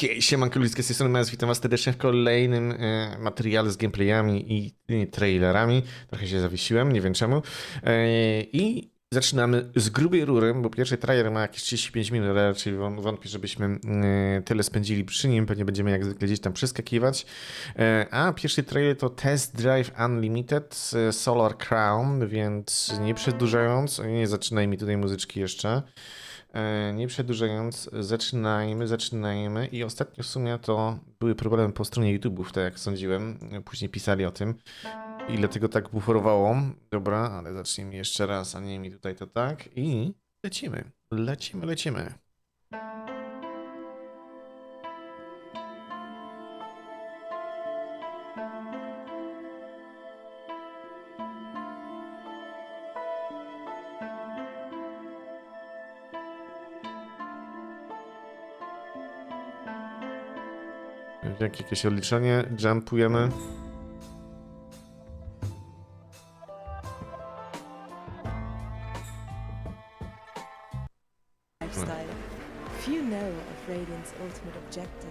Siemanko ludzkie, z tej strony Mes, witam was serdecznie w kolejnym materiale z gameplayami i trailerami. Trochę się zawiesiłem, nie wiem czemu. I zaczynamy z grubej rury, bo pierwszy trailer ma jakieś 35 minut, raczej wątpię, żebyśmy tyle spędzili przy nim. Pewnie będziemy jak zwykle gdzieś tam przeskakiwać. A pierwszy trailer to Test Drive Unlimited Solar Crown, więc nie przedłużając, nie zaczynaj mi tutaj muzyczki jeszcze. Nie przedłużając, zaczynajmy. I ostatnio w sumie to były problemy po stronie YouTube'ów, tak jak sądziłem. Później pisali o tym, ile tego tak buforowało. Dobra, ale zacznijmy jeszcze raz, a nie mi tutaj to tak. I lecimy. Jakieś odliczenie, jumpujemy. Lifestyle. Few know of Radiant's ultimate objective.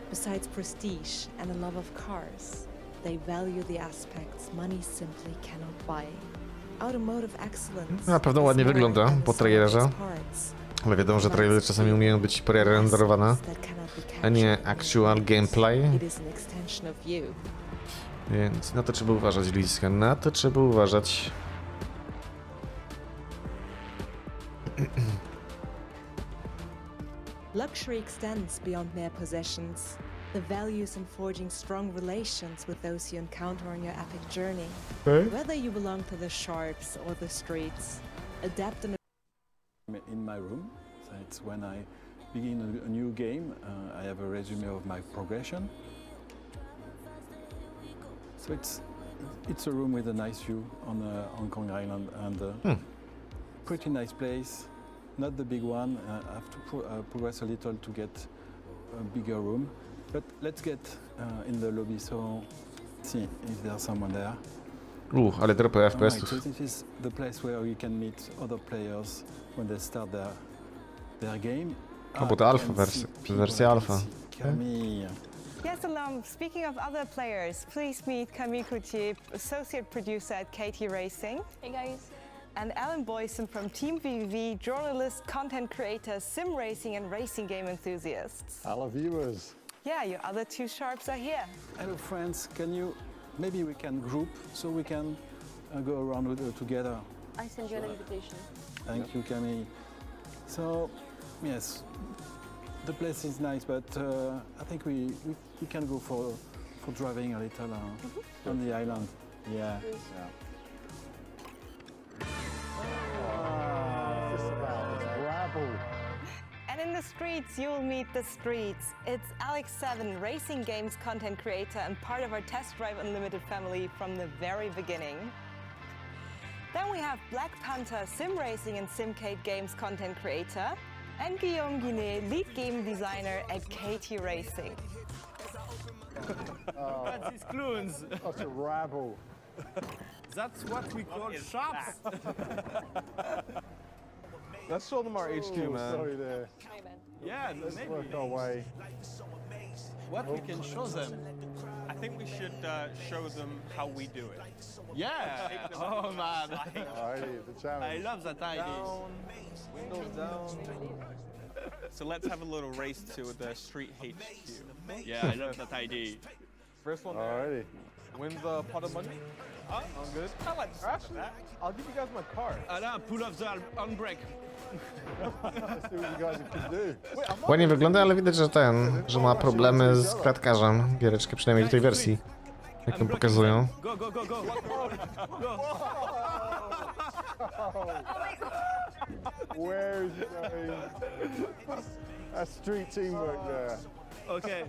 Besides prestige and a love of cars, they value the aspects money simply cannot buy. Automotive excellence. Na pewno ładnie wygląda po trailerze. Ale wiadomo, że trailery czasami umieją być prerenderowane, a nie actual gameplay. Więc na to trzeba uważać, Liska, na to trzeba uważać. Luxury extends beyond mere possessions. The values in forging strong relations with those you encounter on your epic journey. Whether you belong to the sharps or the streets, adapt and in my room. So it's when I begin a new game, I have a resume of my progression. So it's a room with a nice view on Hong Kong Island and pretty nice place. Not the big one. I have to progress a little to get a bigger room. But let's get in the lobby. So see if there's someone there. Ale dropy FPS. Right, so this is the place where you can meet other players when they start their game. Bo to alfa wersja alfa. Yes, speaking of other players, please meet Camille Coutier, associate producer at KT Racing. Hey guys. And Alan Boyson from Team VVV, journalist, content creator, sim racing and racing game enthusiasts. Hello viewers. Yeah, your other two sharps are here. Hello friends, maybe we can group so we can go around together. I send you an invitation. Thank you, Camille. So, yes, the place is nice, but I think we can go for driving a little on the island. Yeah. And in the streets, you'll meet the streets. It's Alex7, racing games content creator and part of our Test Drive Unlimited family from the very beginning. Then we have Black Panther, sim racing and simcade games content creator, and Guillaume Guinet, lead game designer at KT Racing. That's his clones. Such a rabble. That's what we call shops. Let's show them our HQ, man. Sorry there. Yeah, Let's maybe. work our way. What we can show them. I think we should show them how we do it. Yeah. Oh man. Alrighty, the I challenge. love that idea. Down, windows down. So let's have a little race to the street HQ. Yeah, I love that idea. First one Alrighty. wins a pot of money. Sound good? I like Actually, I'll give you guys my card. Alain, pull off the unbreak. Let's see what you guys can do. Wait, I'm not. Ładnie wygląda, ale widać, że ma problemy z klatkarzem. Giereczkę, przynajmniej w tej wersji, jaką pokazują. Go, go, go, go. Go. Where is it going? That's street teamwork there. Okay.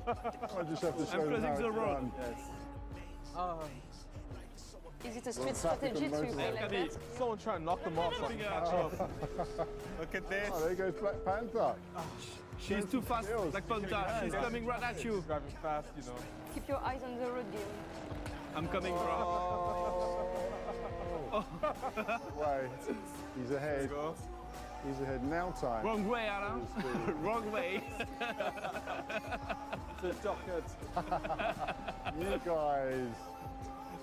I just have to show I'm them closing how the it's road. done. Is it a street strategy to play like that? Someone trying to knock them off. Figure out. Look at this. Oh, there goes Black Panther. She's too fast, Black Panther. She's coming right at you. Driving fast, you know. Keep your eyes on the road, dear. I'm coming, bro. Way. He's ahead. Easy ahead now time. Wrong way, Adam. Wrong way. To Dockett. You guys.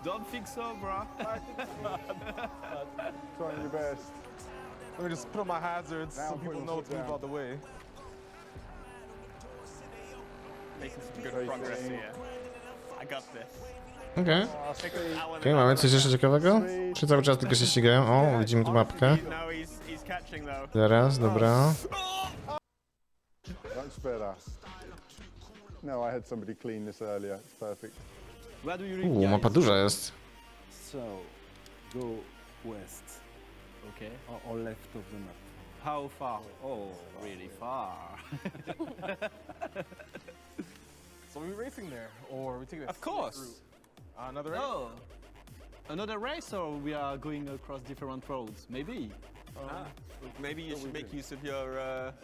Don't think so, bro. Trying your best. Let me just put on my hazards Now so put people your know foot to move down. out the way. Making some good Great progress game. here. I got this. Okej. Take that one Okej, and mamy coś jeszcze ciekawego? Czy cały czas tylko się ścigają? O, widzimy tu mapkę. No, he's catching though. Zaraz, dobra. Much better. No, I had somebody clean this earlier. It's perfect. Where do you read? Mapa duża jest. So, go west. Okay. Or left of the map. How far? Oh, really far. So are we racing there, or are we taking a Of course. scenic route? Another race? Oh, another race, or we are going across different roads? Maybe. Maybe you should make use of your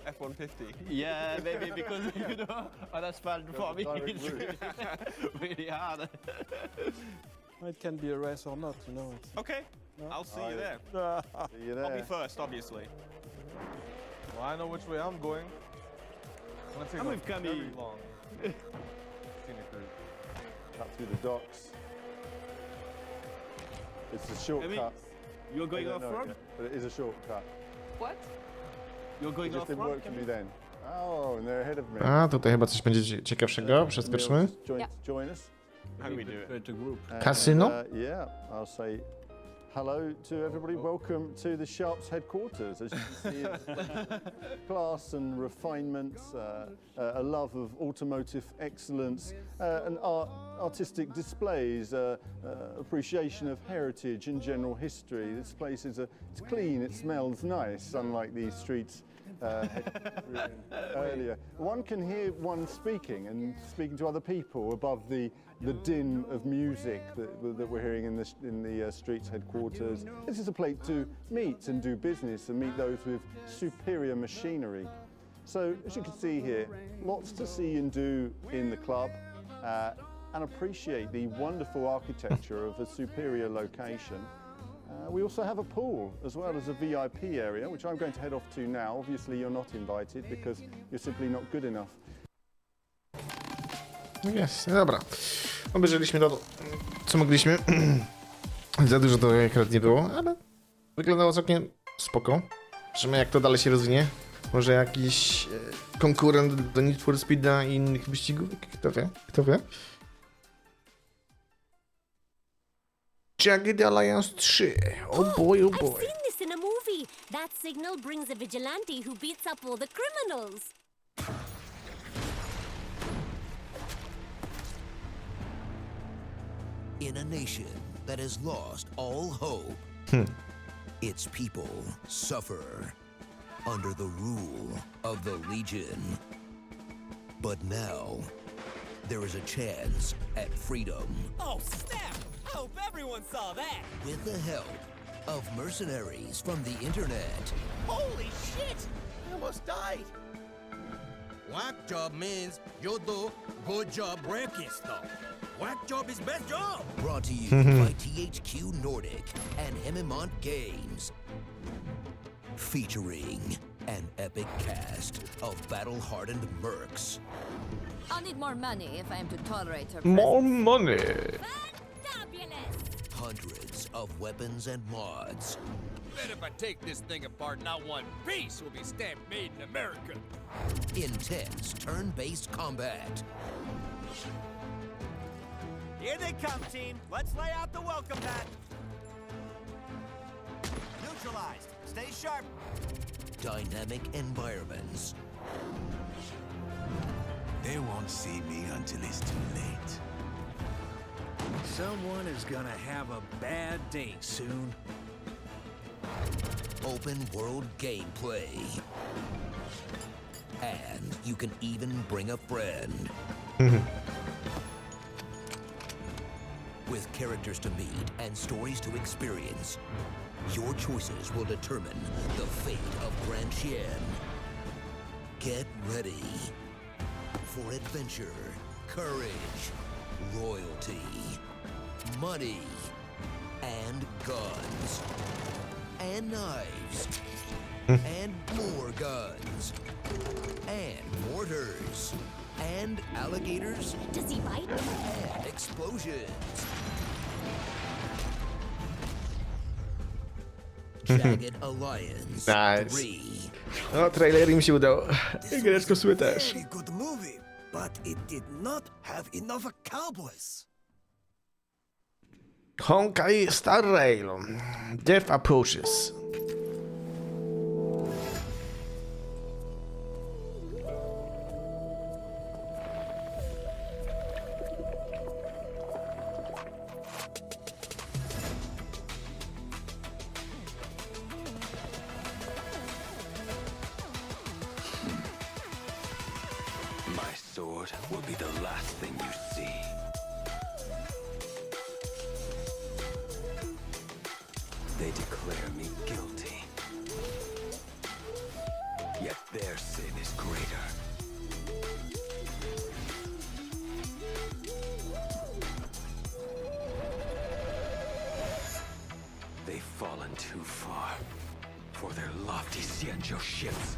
F-150. Yeah, maybe because you know on asphalt for me direct it's route. really hard. It can be a race or not, you know. It's Okay, I'll see you there. See you I'll be there. first, obviously. Well, I know which way I'm going. I'm gonna take I'm a with Camille. very long scenic route. Cut through the docks. It's a shortcut. You're going I don't know it off-road? yet, but it is a shortcut. What? You're It going just didn't off-road? work for me then. Oh, and they're ahead of me. A, tutaj chyba coś będzie ciekawszego. Przeskoczmy. Neil, join, Yeah. join us. How do we do it? Create a group. And, Casino? Yeah, I'll say hello to everybody. Welcome to the Sharps headquarters. As you can see, it's class and refinement, a love of automotive excellence, and artistic displays, appreciation of heritage and general history. This place is it's clean, it smells nice, unlike these streets earlier. One can hear one speaking and speaking to other people above the din of music that we're hearing in the streets headquarters. This is a place to meet and do business and meet those with superior machinery. So as you can see here, lots to see and do in the club and appreciate the wonderful architecture of a superior location. We also have a pool as well as a VIP area, which I'm going to head off to now. Obviously you're not invited because you're simply not good enough. Jest, dobra. Obejrzeliśmy to, co mogliśmy. Za dużo to akurat nie było, ale wyglądało całkiem spoko. Zobaczymy, jak to dalej się rozwinie. Może jakiś konkurent do Need for Speed'a i innych wyścigów? Kto wie? Kto wie? Jagged Alliance 3. Oh boy, oh I've boy. seen this in a movie. That signal brings a vigilante who beats up all the criminals. In a nation that has lost all hope, its people suffer under the rule of the Legion. But now, there is a chance at freedom. Oh, snap! I hope everyone saw that! With the help of mercenaries from the internet. Holy shit! I almost died! Whack job means you do good job breakfast. Whack job is best job. Brought to you by THQ Nordic and Hemimont Games. Featuring an epic cast of battle-hardened mercs. I'll need more money if I am to tolerate her More money. Fabulous! Hundreds of weapons and mods. Bet if I take this thing apart, not one piece will be stamped made in America. Intense turn-based combat. Here they come, team. Let's lay out the welcome mat. Neutralized. Stay sharp. Dynamic environments. They won't see me until it's too late. Someone is gonna have a bad day soon. Open world gameplay. And you can even bring a friend. With characters to meet and stories to experience, your choices will determine the fate of Grand Chien. Get ready for adventure, courage, royalty, money, and guns, and knives. and more guns, and mortars, and alligators. Does he bite? And explosions. Jagged Alliance Nice. 3. No, trailery mi się udało. Giereczko sły też. Very good movie, but it did not have enough cowboys. Honkai Star Rail. Death Approaches. My sword will be the last thing you see. They declare me guilty. Yet their sin is greater. They've fallen too far for their lofty Xianzhou ships.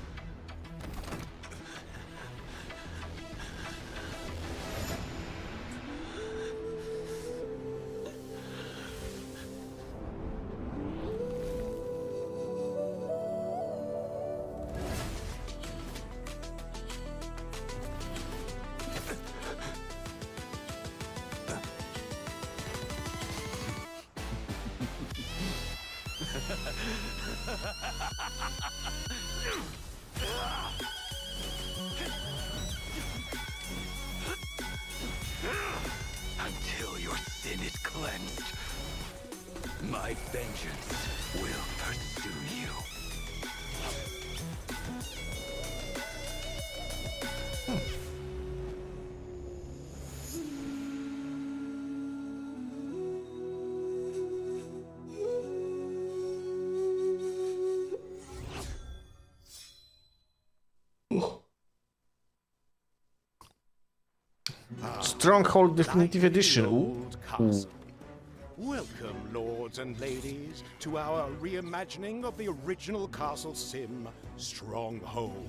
Until your sin is cleansed, my vengeance will pursue you. Stronghold Definitive Edition. Ooh. Welcome, lords and ladies, to our reimagining of the original castle sim, Stronghold.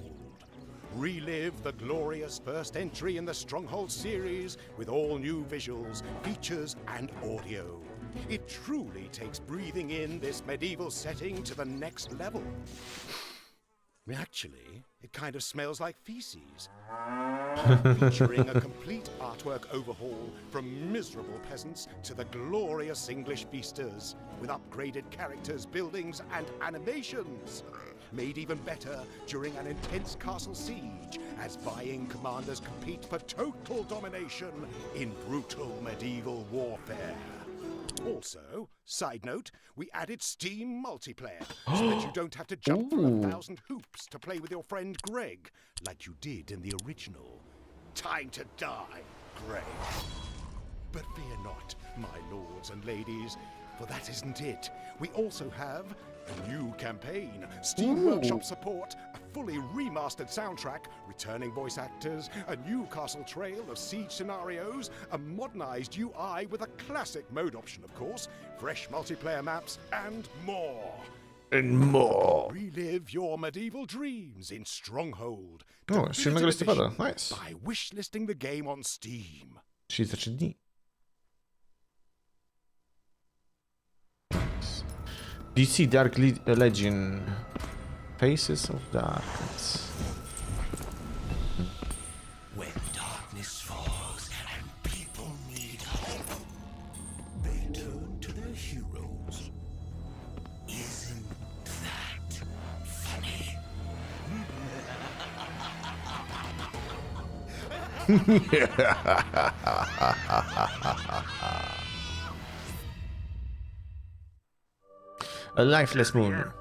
Relive the glorious first entry in the Stronghold series with all new visuals, features, and audio. It truly takes breathing in this medieval setting to the next level. Actually, it kind of smells like feces. Featuring a complete artwork overhaul from miserable peasants to the glorious English feasters, with upgraded characters, buildings, and animations. Made even better during an intense castle siege, as vying commanders compete for total domination in brutal medieval warfare. Also, side note, we added Steam multiplayer, so that you don't have to jump through 1,000 hoops to play with your friend Greg, like you did in the original. Time to die, Greg. But fear not, my lords and ladies, for that isn't it. We also have a new campaign, Steam Workshop support, a fully remastered soundtrack, returning voice actors, a new castle trail of siege scenarios, a modernized UI with a classic mode option, of course, fresh multiplayer maps, and more. And more. Relive your medieval dreams in Stronghold. O, 7 listopada, nice. By wishlisting the game on Steam. Czyli za 3 dni. DC Dark Legion. Faces of Darkness. When darkness falls and people need hope, they turn to their heroes. Isn't that funny? A Lifeless Moon.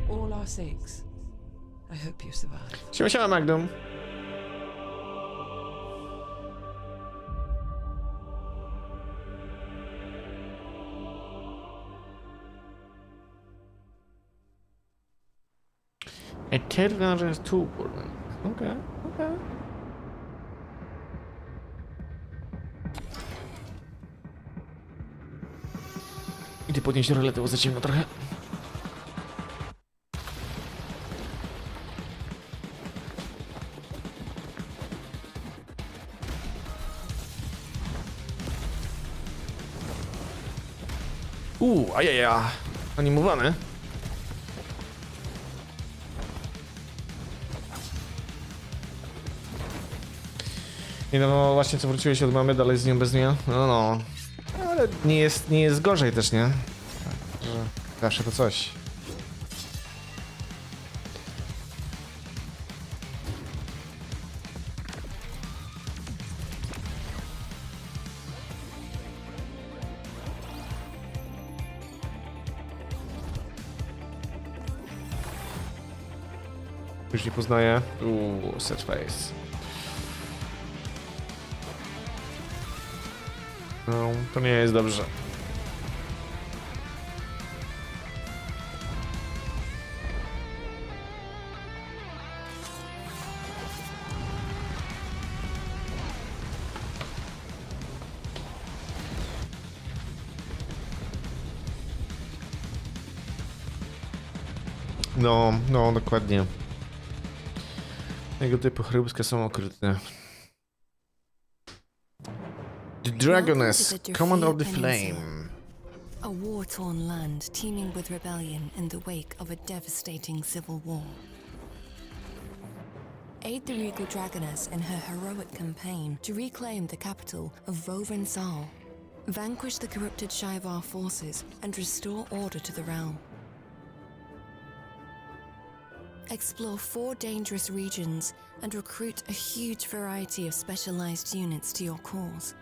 For all our sakes, I hope you survive. Siema, Magdum. Eternal Tour. Okej. Idę podnieść roletę, bo za ciemno trochę. Ajaja. Animowane. I no właśnie co wróciłeś od mamy, dalej z nią bez niej. No. Ale nie jest gorzej też, nie? Że zawsze to coś. Już nie poznaję. Set face. No, to nie jest dobrze. No, dokładnie. Tego typu chrybska są okrutne. The Dragoness, Command of the Flame. A war-torn land teeming with rebellion in the wake of a devastating civil war. Aid the regal Dragoness in her heroic campaign to reclaim the capital of Rovensal, vanquish the corrupted Shivar forces, and restore order to the realm. Explore 4 dangerous regions and recruit a huge variety of specialized units to your cause.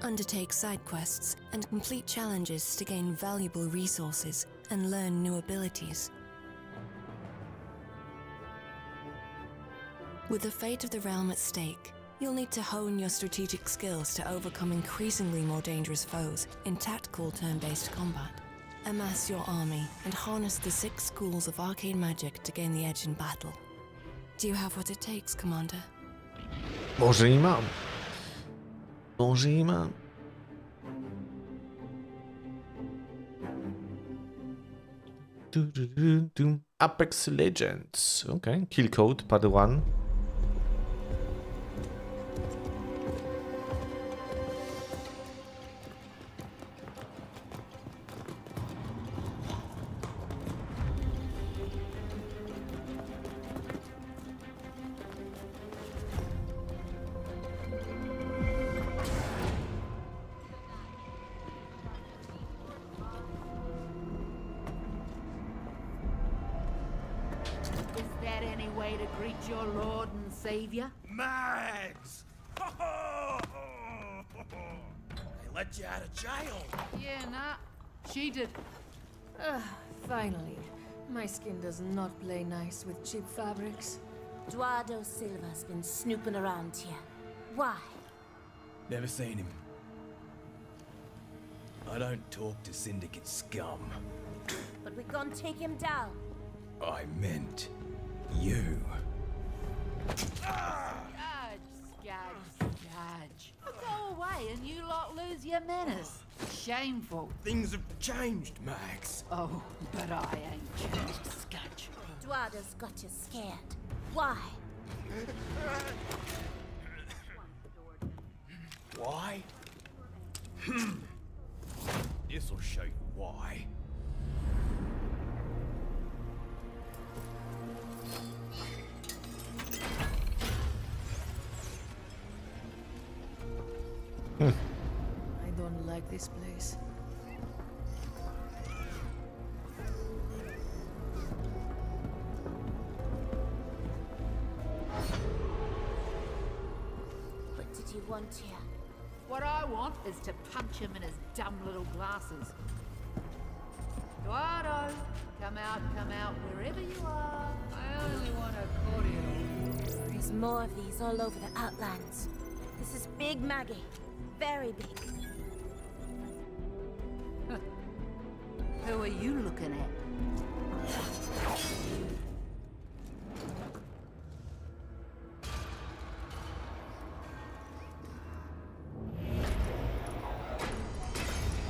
Undertake side quests and complete challenges to gain valuable resources and learn new abilities. With the fate of the realm at stake, you'll need to hone your strategic skills to overcome increasingly more dangerous foes in tactical turn-based combat. Amass your army and harness the 6 schools of arcane magic to gain the edge in battle. Do you have what it takes, Commander? Może i mam. Apex Legends. Okay. Kill code, pad 1. Savior? Mags! They let you out of jail. Yeah, nah. She did. Finally. My skin does not play nice with cheap fabrics. Eduardo Silva's been snooping around here. Why? Never seen him. I don't talk to syndicate scum. But we can't take him down. I meant you. Skadge. Go away and you lot lose your manners. Shameful. Things have changed, Max. Oh, but I ain't changed, Skadge. Eduardo's got you scared. Why? Why? This'll show you why. I don't like this place. What did you want here? What I want is to punch him in his dumb little glasses. Eduardo, come out, wherever you are. I only want a cordial. There's more of these all over the Outlands. This is Big Maggie. Very big. Who hell are you looking at?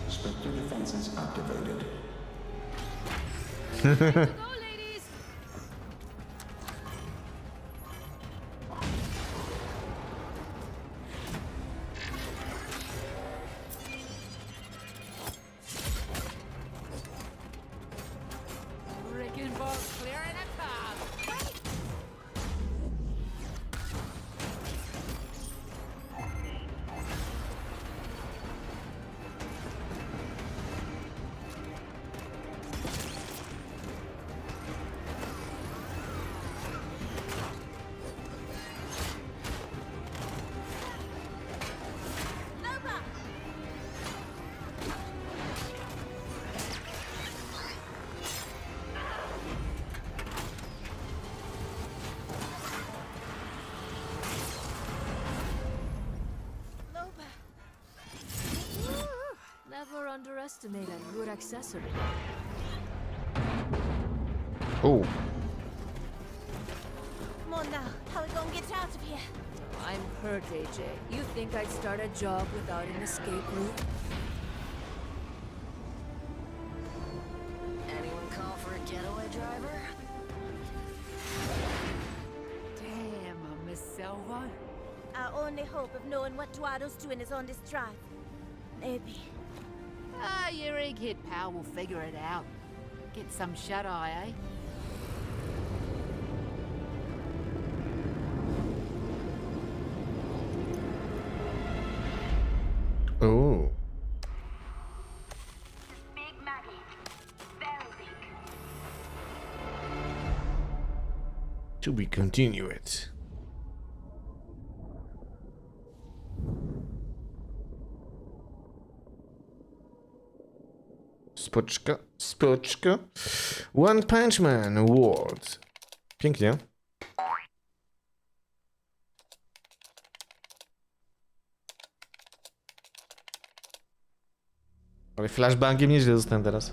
Spectre defenses activated. Wrecking ball clearing a car. Never underestimate a good accessory. Oh. Come on now, how are we gonna get out of here? I'm hurt, AJ. You think I'd start a job without an escape route? Anyone call for a getaway driver? Damn, I miss Selva. Our only hope of knowing what Duado's doing is on this drive. Maybe. Ah, your egghead pal will figure it out. Get some shut-eye, eh? Oh. Big Maggie. Very big. To be continued. Spoczka, spoczka. One Punch Man Award. Pięknie. Ale flashbangiem nieźle zostałem teraz.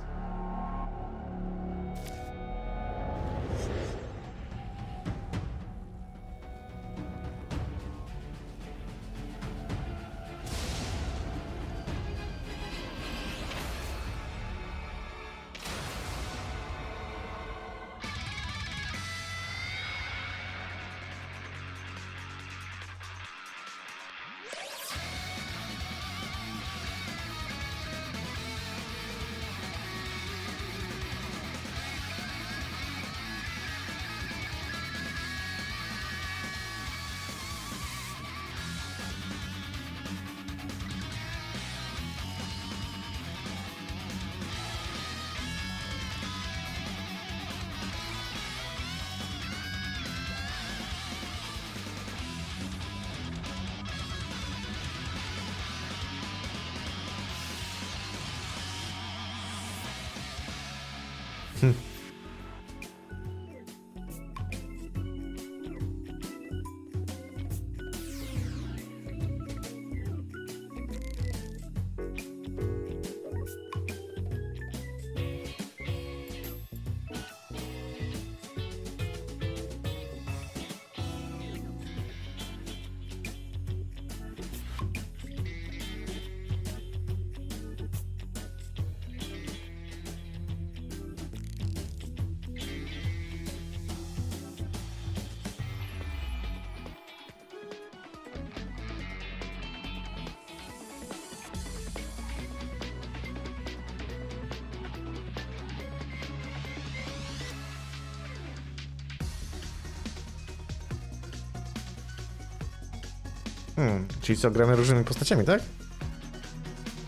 Czyli co, gramy różnymi postaciami, tak?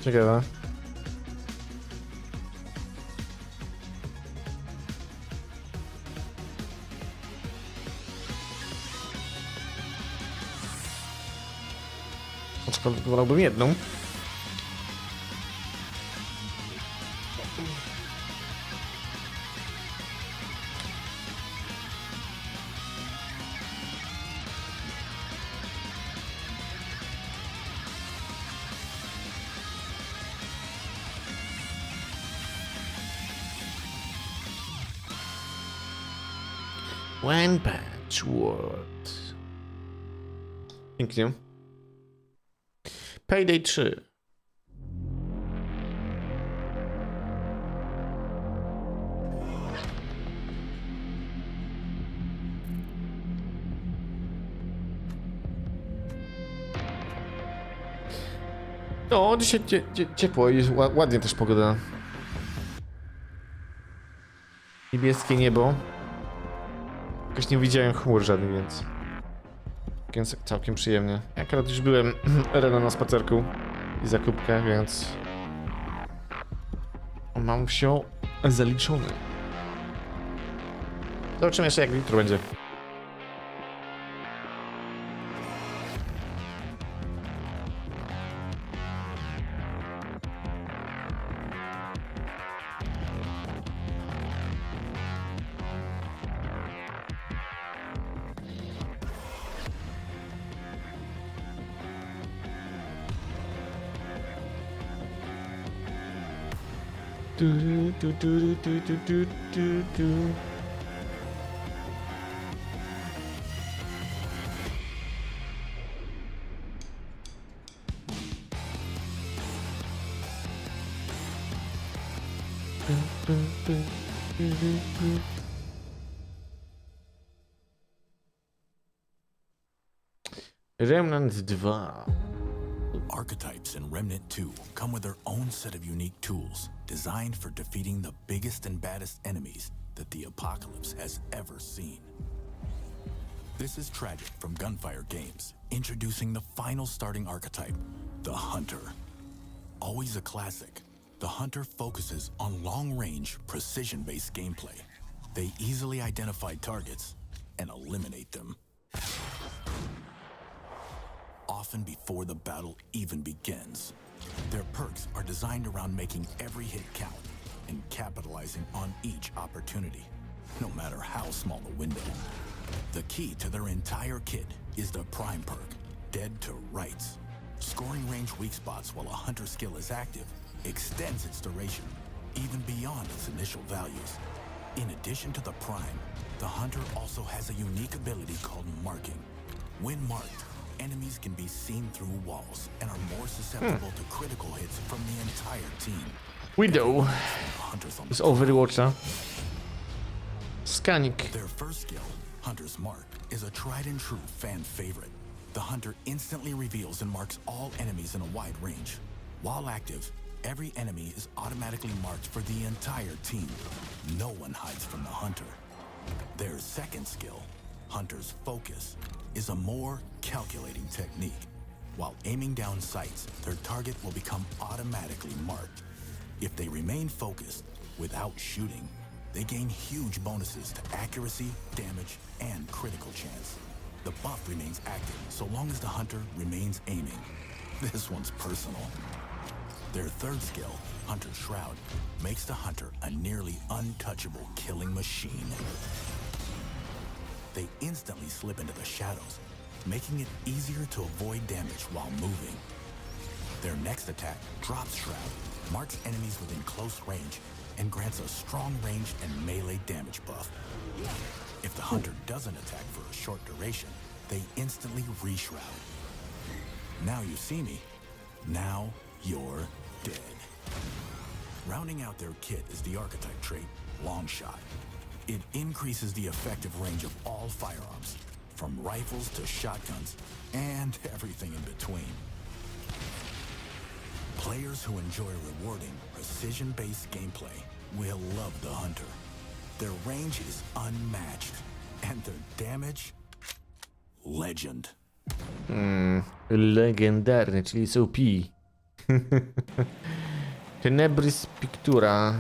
Ciekawe. Aczkolwiek wolałbym jedną. One Punch World. Pięknie. Payday 3. No, dzisiaj ciepło i ładnie też pogoda. Niebieskie niebo. Jakoś nie widziałem chmur żadnych, więc całkiem przyjemnie. Akurat już byłem rano na spacerku i zakupkach, więc mam się zaliczony. Zobaczymy jeszcze, jak jutro będzie. Remnant 2. Archetypes in Remnant 2 come with their own set of unique tools designed for defeating the biggest and baddest enemies that the apocalypse has ever seen. This is Tragic from Gunfire Games, introducing the final starting archetype, the Hunter. Always a classic, the Hunter focuses on long-range, precision-based gameplay. They easily identify targets and eliminate them, often before the battle even begins. Their perks are designed around making every hit count and capitalizing on each opportunity, no matter how small the window. The key to their entire kit is the Prime perk, Dead to Rights. Scoring range weak spots while a Hunter skill is active extends its duration, even beyond its initial values. In addition to the Prime, the Hunter also has a unique ability called Marking. When marked, enemies can be seen through walls and are more susceptible to critical hits from the entire team. Widow z Overwatcha. Scanik. Their first skill, Hunter's Mark, is a tried and true fan favorite. The Hunter instantly reveals and marks all enemies in a wide range. While active, every enemy is automatically marked for the entire team. No one hides from the Hunter. Their second skill, Hunter's Focus, is a more calculating technique. While aiming down sights, their target will become automatically marked. If they remain focused without shooting, they gain huge bonuses to accuracy, damage, and critical chance. The buff remains active so long as the Hunter remains aiming. This one's personal. Their third skill, Hunter's Shroud, makes the Hunter a nearly untouchable killing machine. They instantly slip into the shadows, making it easier to avoid damage while moving. Their next attack, Drops Shroud, marks enemies within close range and grants a strong range and melee damage buff. If the Hunter doesn't attack for a short duration, they instantly re-shroud. Now you see me, now you're dead. Rounding out their kit is the archetype trait, Long Shot. It increases the effective range of all firearms, from rifles to shotguns, and everything in between. Players who enjoy rewarding, precision-based gameplay will love the Hunter. Their range is unmatched, and their damage, legend. Legendarny, czyli jest OP. Tenebris Pictura.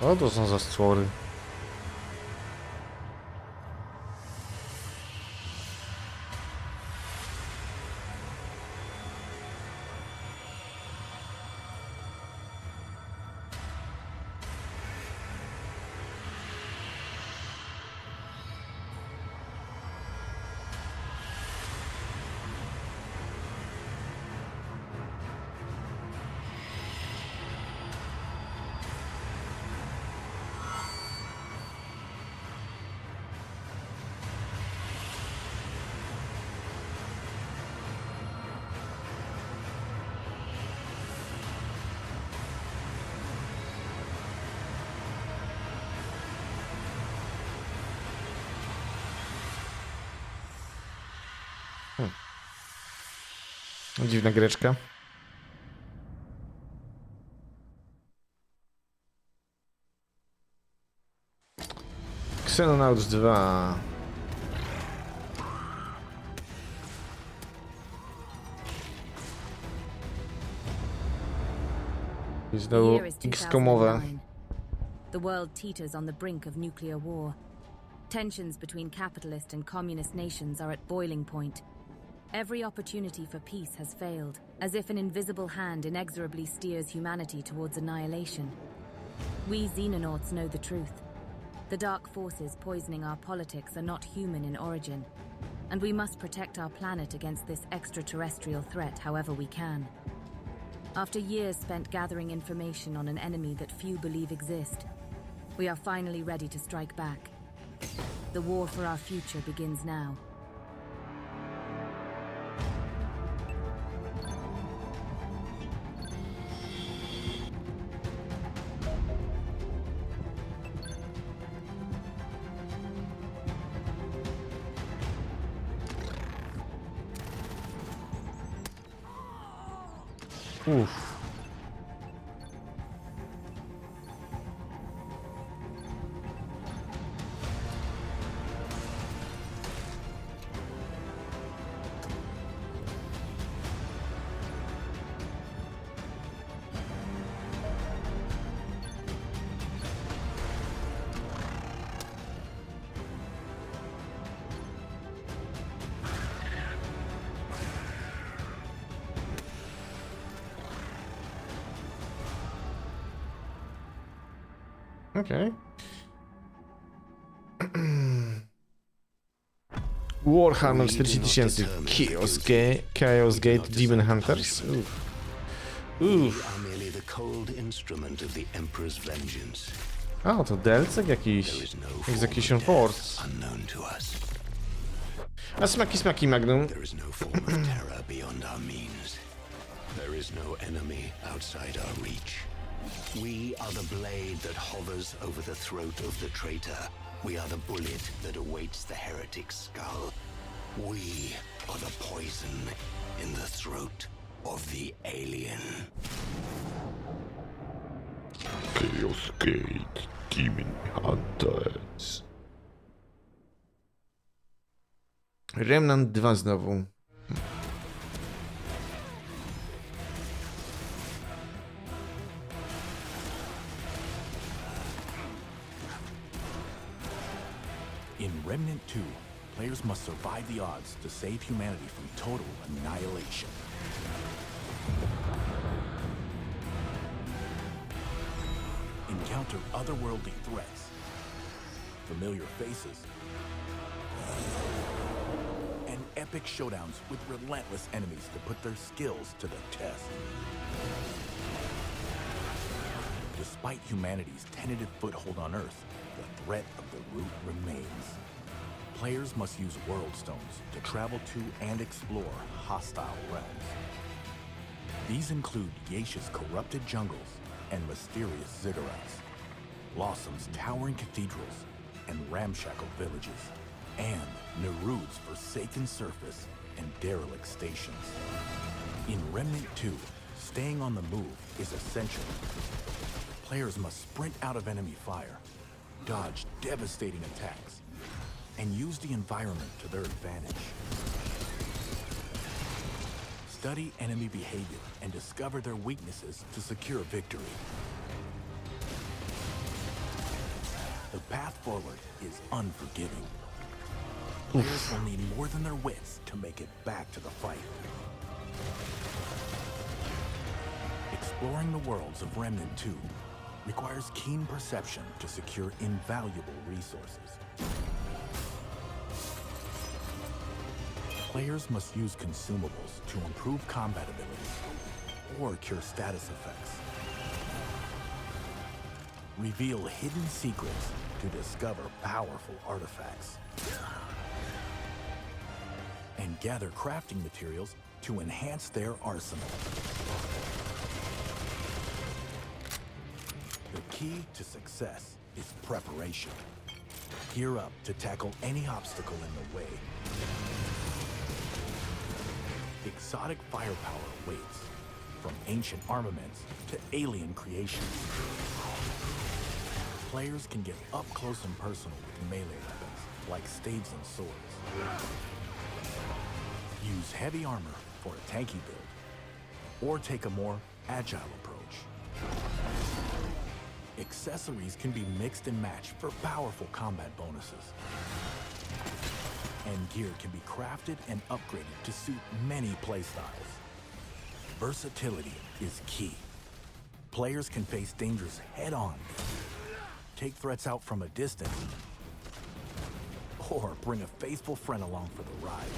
Co to są za stwory? Dziwna greczka. Xenonauts 2. Jest znowu X-komowe. The world teeters on the brink of nuclear war. Tensions between capitalist and communist nations are at boiling point. Every opportunity for peace has failed, as if an invisible hand inexorably steers humanity towards annihilation. We xenonauts know the truth. The dark forces poisoning our politics are not human in origin, and we must protect our planet against this extraterrestrial threat however we can. After years spent gathering information on an enemy that few believe exist, we are finally ready to strike back. The war for our future begins now. Uff. Okay. Warhammer 40,000 Chaos Gate Demon Hunters. Uff. Uff. A, to delcek jakiś. Execution Force. A smaki Magnum. There is no enemy outside our reach. We are the blade that hovers over the throat of the traitor. We are the bullet that awaits the heretic's skull. We are the poison in the throat of the alien. Chaos Gate Demon Hunters. Remnant 2 znowu. In Remnant 2, players must survive the odds to save humanity from total annihilation. Encounter otherworldly threats, familiar faces, and epic showdowns with relentless enemies to put their skills to the test. Despite humanity's tentative foothold on Earth, the threat of the root remains. Players must use world stones to travel to and explore hostile realms. These include Geisha's corrupted jungles and mysterious ziggurats, Lawsom's towering cathedrals and ramshackle villages, and Nerud's forsaken surface and derelict stations. In Remnant 2, staying on the move is essential. Players must sprint out of enemy fire, dodge devastating attacks, and use the environment to their advantage. study enemy behavior and discover their weaknesses to secure victory. The path forward is unforgiving. Players will need more than their wits to make it back to the fight. Exploring the worlds of Remnant 2 requires keen perception to secure invaluable resources. Players must use consumables to improve combat abilities or cure status effects. Reveal hidden secrets to discover powerful artifacts. And gather crafting materials to enhance their arsenal. The key to success is preparation. Gear up to tackle any obstacle in the way. Exotic firepower awaits, from ancient armaments to alien creations. Players can get up close and personal with melee weapons, like staves and swords. Use heavy armor for a tanky build, or take a more agile approach. Accessories can be mixed and matched for powerful combat bonuses. And gear can be crafted and upgraded to suit many playstyles. Versatility is key. Players can face dangers head-on, take threats out from a distance, or bring a faithful friend along for the ride.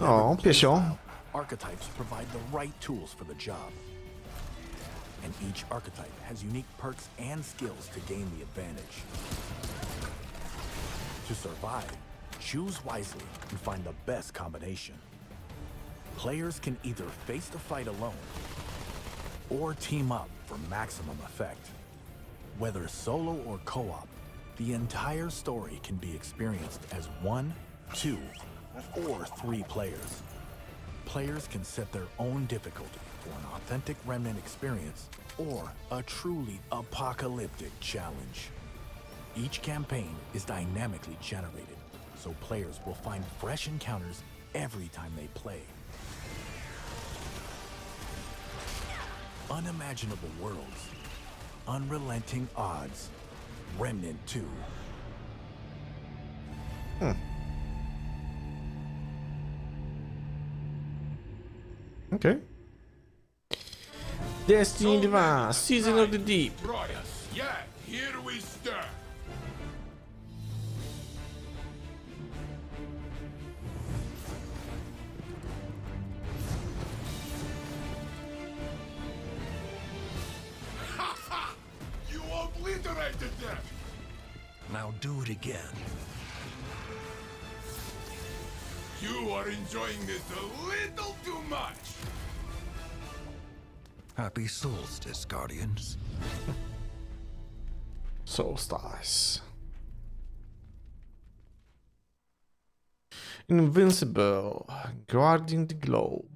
O, piesio. Archetypes provide the right tools for the job. And each archetype has unique perks and skills to gain the advantage. To survive, choose wisely and find the best combination. Players can either face the fight alone or team up for maximum effect. Whether solo or co-op, the entire story can be experienced as 1, 2, or 3 players. Players can set their own difficulty for an authentic Remnant experience or a truly apocalyptic challenge. Each campaign is dynamically generated, so players will find fresh encounters every time they play. Unimaginable worlds, unrelenting odds, Remnant 2. Okay. Destiny 2, Season of the Deep. Yeah, here we start. You obliterated them! Now do it again. You are enjoying this a little too much! Happy Solstice, Guardians. Solstice. Invincible, guarding the globe.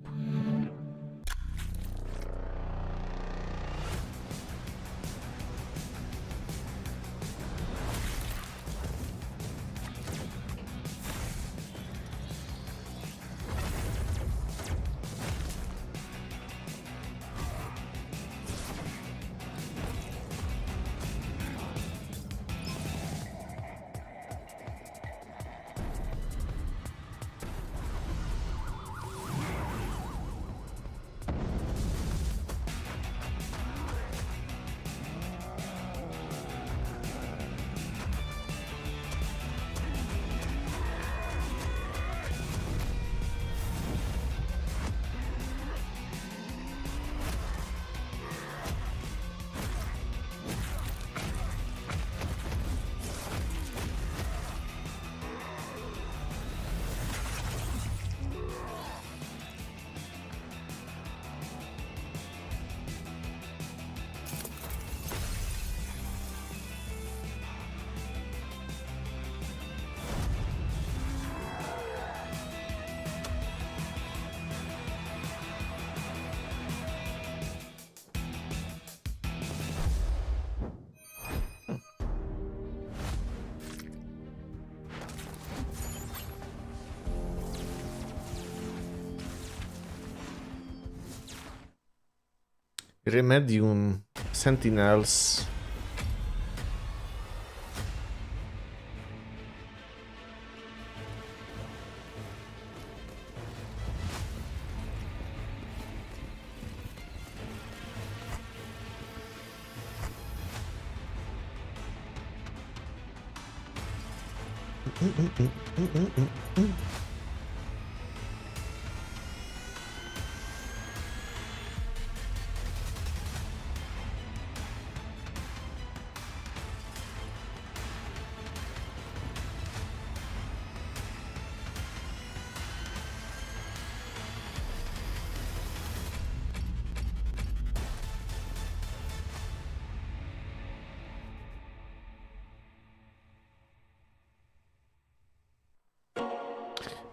Remedium Sentinels.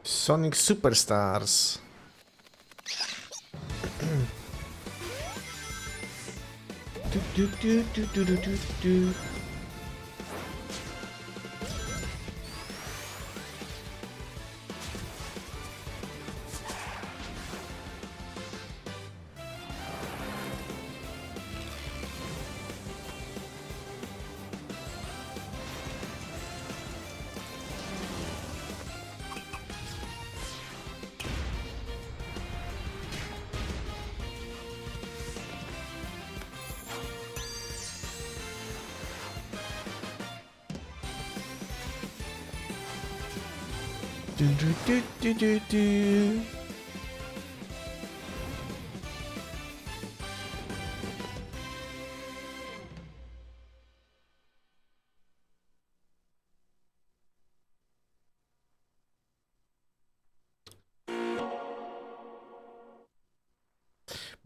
Sonic Superstars.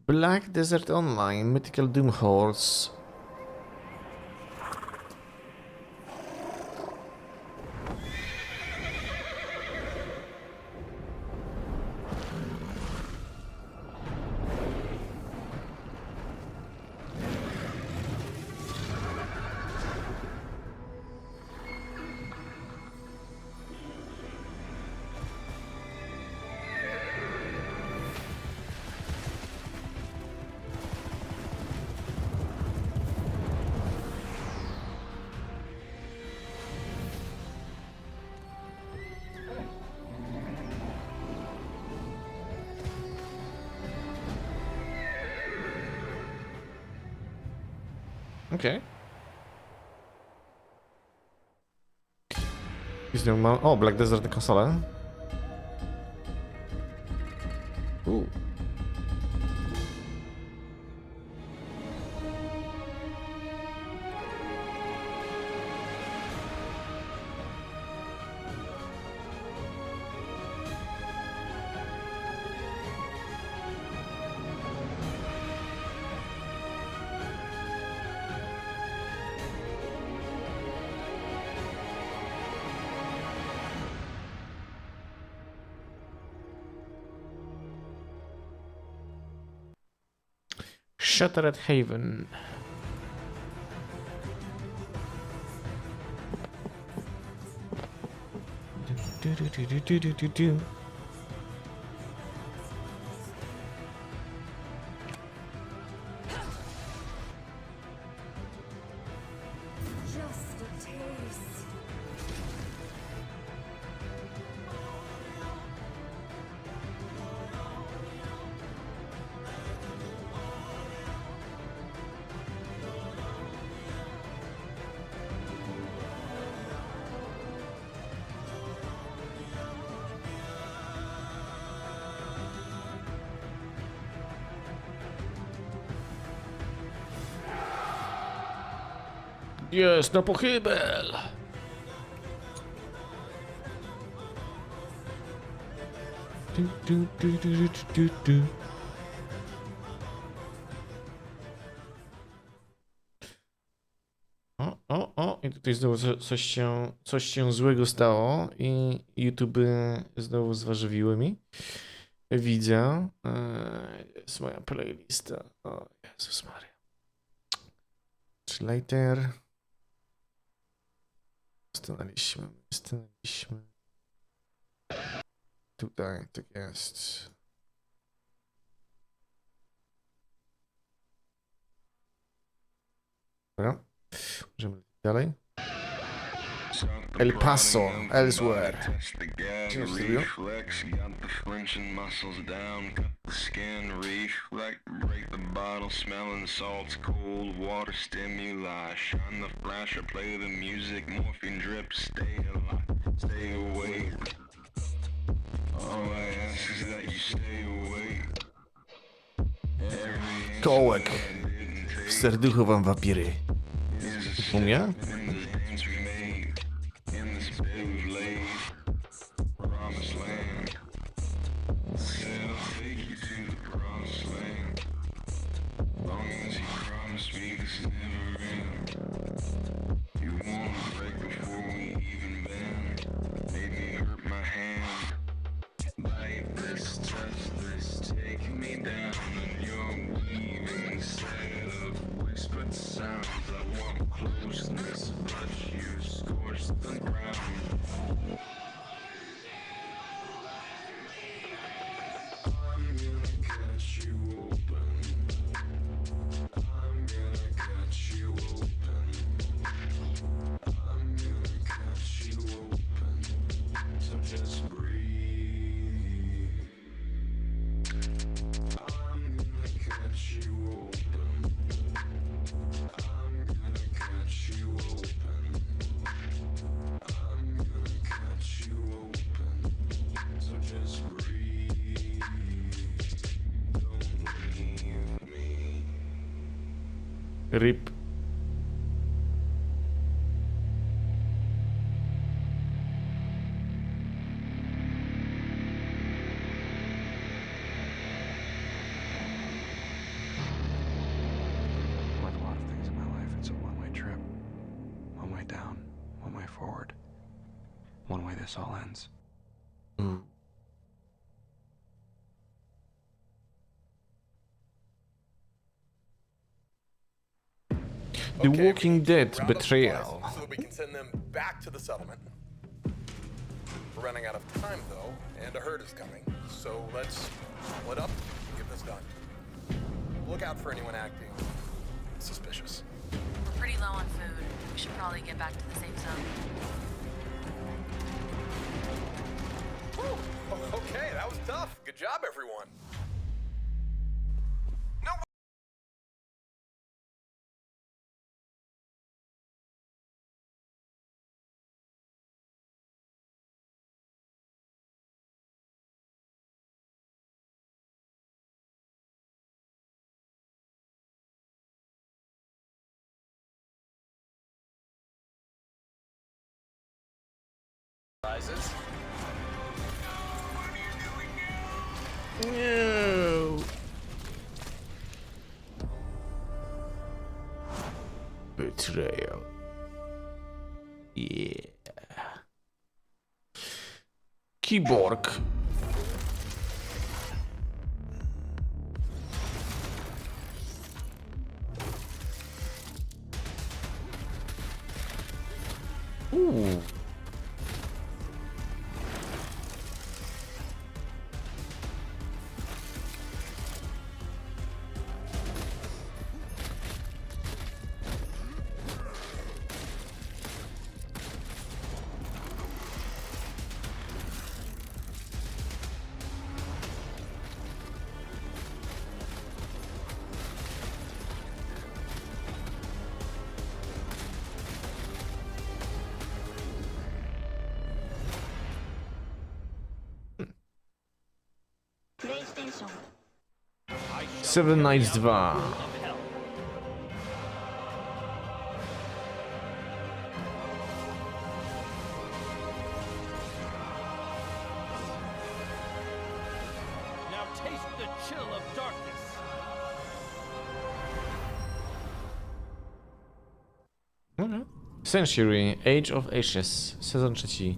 Black Desert Online, Mythical Doom Horse. Okej. I z nią mam... O, Black Desert na konsolę. Shattered Haven. Jest na pochybel! O, i tutaj znowu coś się złego stało i YouTube znowu zwarzywiły mi. Widzę. Jest moja playlista. O Jezus Maria. Later. Stanęliśmy. Tutaj, tak jest. Dobra. Możemy dalej. El Paso, elsewhere. Dzień dobry. Kołek. W serduchu wam wapiry. U mnie? RIP. Like a lot of things in my life, it's a one-way trip. One way down, one way forward. One way this all ends. The Walking Dead betrayal. So that we can send them back to the settlement. We're running out of time though, and a herd is coming. So let's split up and get this done. Look out for anyone acting suspicious. We're pretty low on food. We should probably get back to the safe zone. Okay, that was tough. Good job, everyone. No. Betrayal. Yeah. Keyboard. Ooh. Seven Nights 2. Now taste the chill of darkness. Okay. Century, Age of Ashes, sezon 3.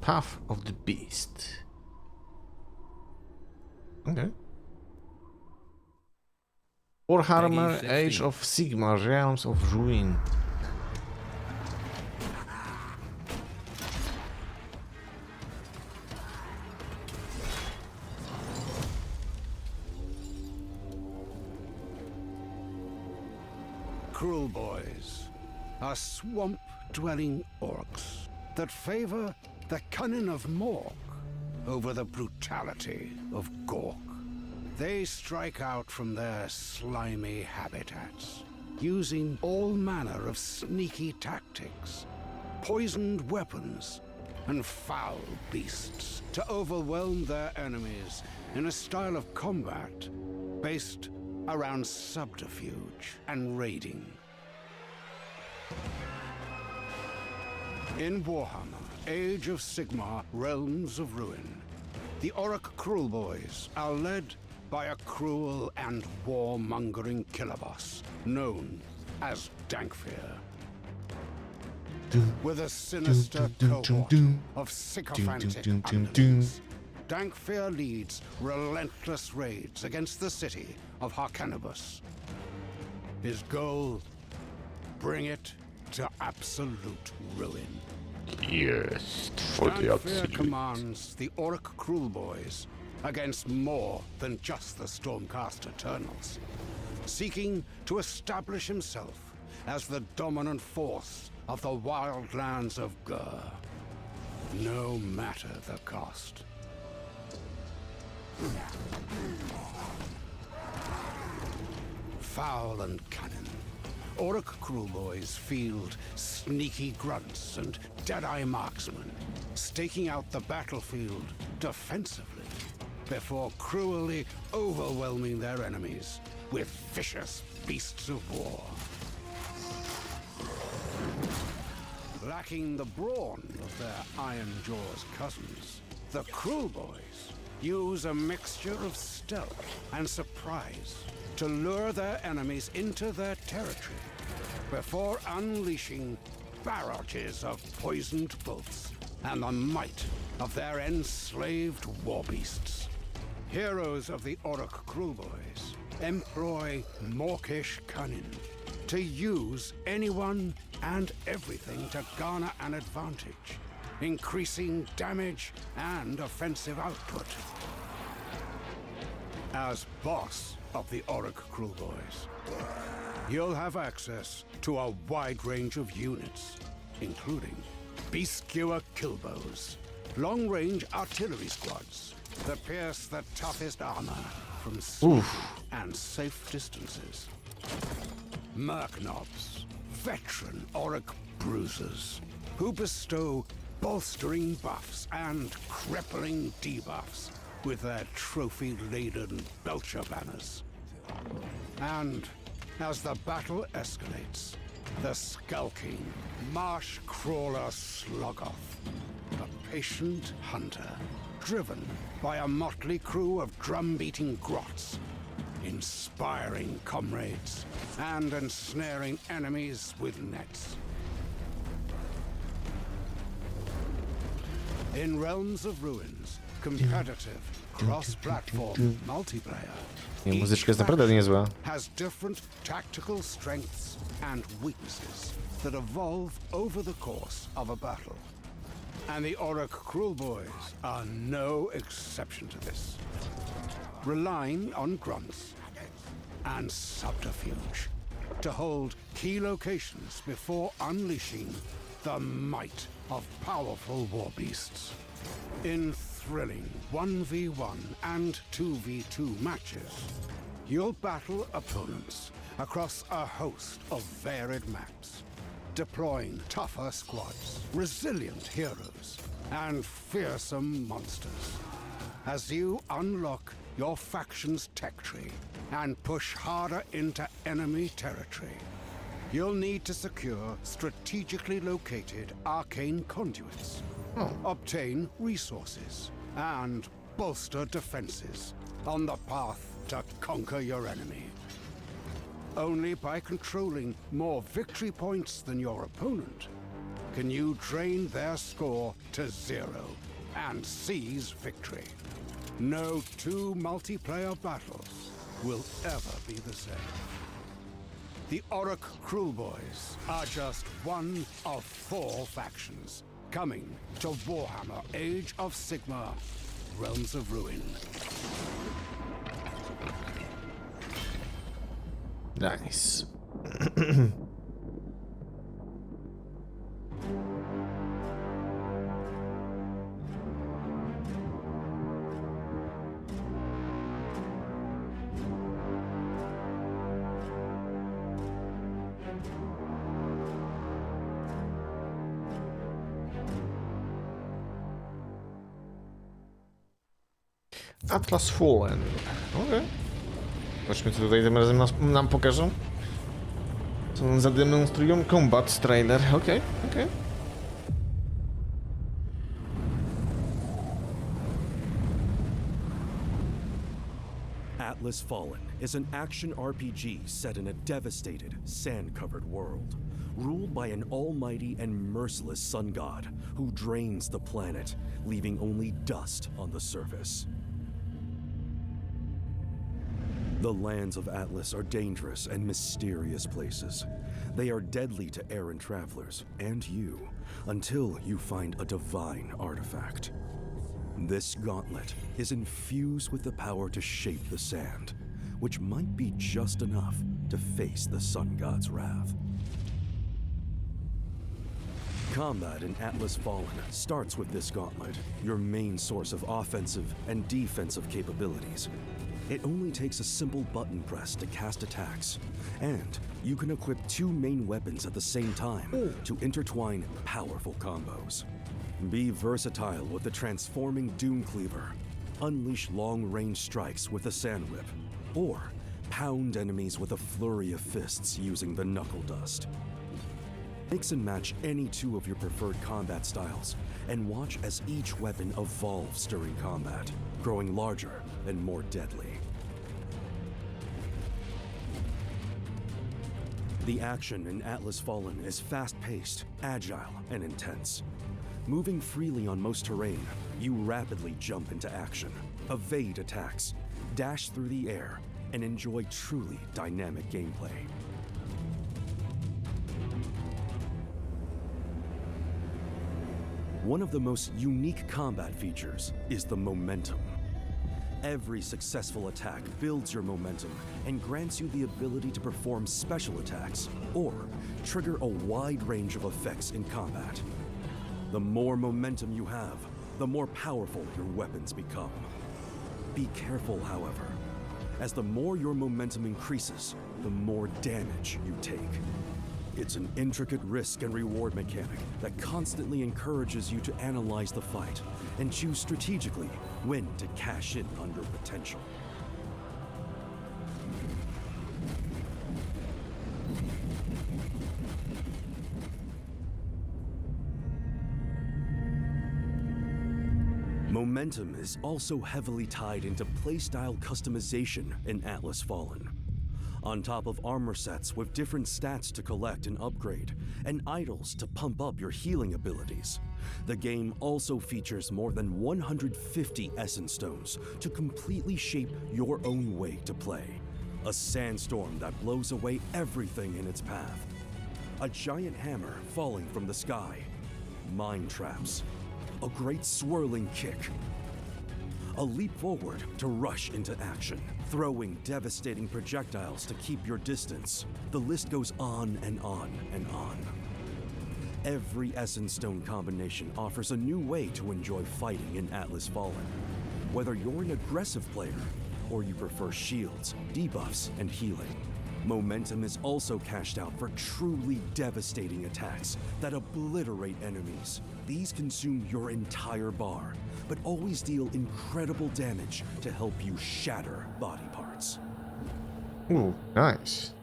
Path of the Beast. Okay. Warhammer Age of Sigmar, Realms of Ruin. Cruel boys are swamp-dwelling orcs that favor the cunning of Morg over the brutality of Gork. They strike out from their slimy habitats, using all manner of sneaky tactics, poisoned weapons, and foul beasts to overwhelm their enemies in a style of combat based around subterfuge and raiding. In Warhammer, Age of Sigmar, Realms of Ruin, the Orc Cruel Boys are led by a cruel and warmongering killer boss known as Dankfear. With a sinister cohort of sycophantic underlings, Dankfear leads relentless raids against the city of Harcanibus. His goal? Bring it to absolute ruin. Yes, for the Dankfear absolute. commands the Orc Cruel Boys against more than just the Stormcast Eternals, seeking to establish himself as the dominant force of the wildlands of Gur, no matter the cost. Foul and cunning, Orc Cruel Boys field sneaky grunts and dead-eye marksmen, staking out the battlefield defensively before cruelly overwhelming their enemies with vicious beasts of war. Lacking the brawn of their Iron Jaws cousins, the Cruel Boys use a mixture of stealth and surprise to lure their enemies into their territory before unleashing barrages of poisoned bolts and the might of their enslaved war beasts. Heroes of the Orc Cruel Boys employ mawkish cunning to use anyone and everything to garner an advantage, increasing damage and offensive output. As boss of the Orc Cruel Boys, you'll have access to a wide range of units, including beast-skewer killbows, long-range artillery squads that pierce the toughest armor from swift and safe distances, merknobs, veteran Orc bruisers, who bestow bolstering buffs and crippling debuffs with their trophy-laden Belcher banners. And as the battle escalates, the skulking marsh crawler Sloggoth, a patient hunter driven by a motley crew of drum-beating grots, inspiring comrades and ensnaring enemies with nets. In Realms of Ruins, competitive, cross-platform multiplayer, Nie, muzyczka jest naprawdę niezła. has different tactical strengths and weaknesses that evolve over the course of a battle. And the Orc Cruel Boys are no exception to this, relying on grunts and subterfuge to hold key locations before unleashing the might of powerful war beasts. In thrilling 1v1 and 2v2 matches, you'll battle opponents across a host of varied maps, deploying tougher squads, resilient heroes, and fearsome monsters. As you unlock your faction's tech tree and push harder into enemy territory, you'll need to secure strategically located arcane conduits, obtain resources, and bolster defenses on the path to conquer your enemy. Only by controlling more victory points than your opponent can you drain their score to 0 and seize victory. No two multiplayer battles will ever be the same. The Oracle Kruleboys are just one of 4 factions coming to Warhammer Age of Sigmar, Realms of Ruin. Nice. Atlas Fallen. Okej. Zobaczmy, co tutaj tym razem nam pokażą. Co nam zademonstrują? Combat trailer. Okej. Atlas Fallen is an action RPG set in a devastated, sand-covered world, ruled by an almighty and merciless sun god who drains the planet, leaving only dust on the surface. The lands of Atlas are dangerous and mysterious places. They are deadly to errant travelers, and you, until you find a divine artifact. This gauntlet is infused with the power to shape the sand, which might be just enough to face the sun god's wrath. Combat in Atlas Fallen starts with this gauntlet, your main source of offensive and defensive capabilities. It only takes a simple button press to cast attacks, and you can equip 2 main weapons at the same time to intertwine powerful combos. Be versatile with the transforming Doom Cleaver, unleash long-range strikes with the Sand Whip, or pound enemies with a flurry of fists using the Knuckle Dust. Mix and match any 2 of your preferred combat styles, and watch as each weapon evolves during combat, growing larger and more deadly. The action in Atlas Fallen is fast-paced, agile, and intense. Moving freely on most terrain, you rapidly jump into action, evade attacks, dash through the air, and enjoy truly dynamic gameplay. One of the most unique combat features is the momentum. Every successful attack builds your momentum and grants you the ability to perform special attacks or trigger a wide range of effects in combat. The more momentum you have, the more powerful your weapons become. Be careful, however, as the more your momentum increases, the more damage you take. It's an intricate risk and reward mechanic that constantly encourages you to analyze the fight and choose strategically when to cash in on your potential. Momentum is also heavily tied into playstyle customization in Atlas Fallen. On top of armor sets with different stats to collect and upgrade, and idols to pump up your healing abilities, the game also features more than 150 Essence Stones to completely shape your own way to play. A sandstorm that blows away everything in its path. A giant hammer falling from the sky. Mine traps. A great swirling kick. A leap forward to rush into action, throwing devastating projectiles to keep your distance. The list goes on and on and on. Every Essence Stone combination offers a new way to enjoy fighting in Atlas Fallen. Whether you're an aggressive player, or you prefer shields, debuffs, and healing. Momentum is also cashed out for truly devastating attacks that obliterate enemies. These consume your entire bar, but always deal incredible damage to help you shatter body parts. Ooh, nice.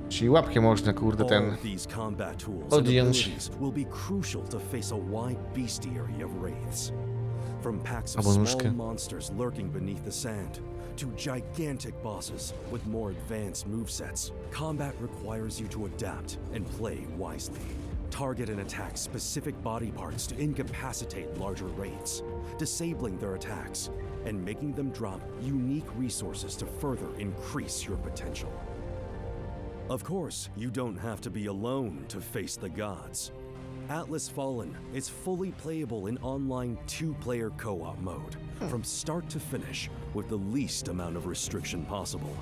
Czyli łapkę można, kurde, ten These combat tools and odjąć. abilities will be crucial to face a wide bestiary of wraiths. From packs of small monsters lurking beneath the sand, to gigantic bosses with more advanced movesets, combat requires you to adapt and play wisely. Target and attack specific body parts to incapacitate larger wraiths, disabling their attacks, and making them drop unique resources to further increase your potential. Of course, you don't have to be alone to face the gods. Atlas Fallen is fully playable in online 2-player co-op mode, from start to finish, with the least amount of restriction possible.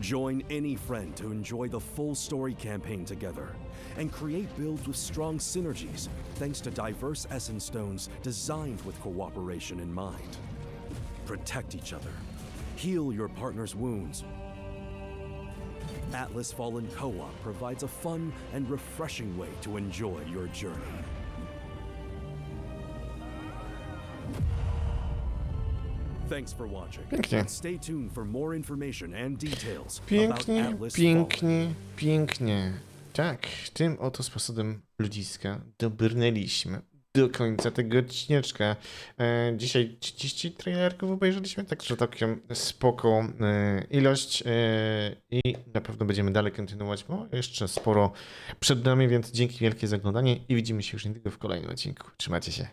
Join any friend to enjoy the full story campaign together, and create builds with strong synergies thanks to diverse Essence Stones designed with cooperation in mind. Protect each other, heal your partner's wounds. Atlas Fallen Co-op provides a fun and refreshing way to enjoy your journey. Thanks for watching. Pięknie. And stay tuned for more information and details Pięknie, about Atlas pięknie, pięknie. Tak, tym oto sposobem ludziska dobrnęliśmy do końca tego odcineczka. Dzisiaj 30 trailerków obejrzeliśmy, także całkiem spoko ilość i na pewno będziemy dalej kontynuować, bo jeszcze sporo przed nami, więc dzięki wielkie za oglądanie i widzimy się już niedługo w kolejnym odcinku. Trzymajcie się.